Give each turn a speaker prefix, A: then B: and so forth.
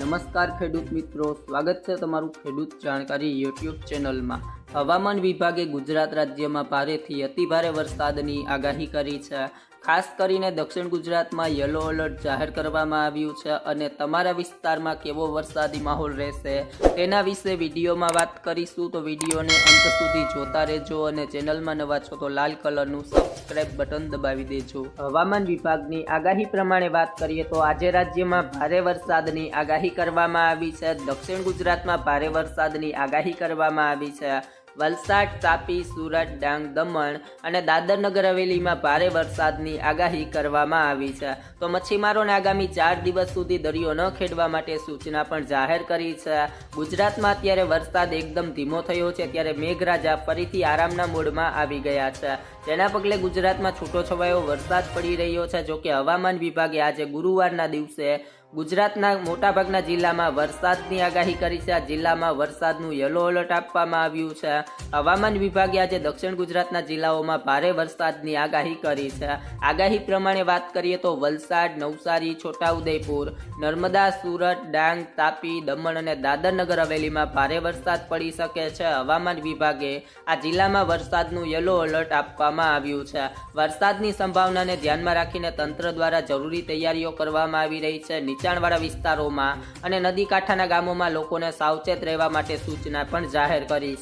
A: નમસ્કાર ખેડૂત મિત્રો, સ્વાગત છે તમારું ખેડૂત જાણકારી યુટ્યુબ ચેનલમાં। હવામાન વિભાગે ગુજરાત રાજ્યમાં ભારેથી અતિભારે વરસાદની આગાહી કરી છે। ખાસ કરીને દક્ષિણ ગુજરાતમાં યલો એલર્ટ જાહેર કરવામાં આવ્યું છે અને તમારા વિસ્તારમાં કેવો વરસાદી માહોલ રહેશે તેના વિશે વિડીયોમાં વાત કરીશું। તો વિડીયોને અંત સુધી જોતા રહેજો અને ચેનલમાં નવા છો તો લાલ કલરનું સબસ્ક્રાઇબ બટન દબાવી દેજો। હવામાન વિભાગની આગાહી પ્રમાણે વાત કરીએ તો આજે રાજ્યમાં ભારે વરસાદની આગાહી કરવામાં આવી છે। દક્ષિણ ગુજરાતમાં ભારે વરસાદની આગાહી કરવામાં આવી છે। વલસાડ, તાપી, સુરત, ડાંગ, દમણ અને દાદર નગર હવેલીમાં ભારે વરસાદની આગાહી કરવામાં આવી છે। તો મચ્છીમારોને આગામી 4 દિવસ સુધી દરિયો ન ખેડવા માટે સૂચના પણ જાહેર કરી છે। ગુજરાતમાં અત્યારે વરસાદ એકદમ ધીમો થયો છે, ત્યારે મેઘરાજા ફરીથી આરામના મોડમાં આવી ગયા છે, જેના પગલે ગુજરાતમાં છૂટોછવાયો વરસાદ પડી રહ્યો છે। જોકે હવામાન વિભાગે આજે ગુરુવારના દિવસે ગુજરાતના મોટાભાગના જિલ્લામાં વરસાદની આગાહી કરી છે। આ જિલ્લામાં વરસાદનું યલો એલર્ટ આપવામાં આવ્યું છે। હવામાન વિભાગે આજે દક્ષિણ ગુજરાતના જિલ્લાઓમાં ભારે વરસાદની આગાહી કરી છે। આગાહી પ્રમાણે વાત કરીએ તો વલસાડ, નવસારી, છોટાઉદેપુર, નર્મદા, સુરત, ડાંગ, તાપી, દમણ અને દાદર નગર હવેલીમાં ભારે વરસાદ પડી શકે છે। હવામાન વિભાગે આ જિલ્લામાં વરસાદનું યલો એલર્ટ આપવામાં આવ્યું છે। વરસાદની સંભાવનાને ધ્યાનમાં રાખીને તંત્ર દ્વારા જરૂરી તૈયારીઓ કરવામાં આવી રહી છે। નીચાણવાળા વિસ્તારોમાં અને નદી કાંઠાના ગામોમાં લોકોને સાવચેત રહેવા માટે સૂચના પણ જાહેર કરી છે।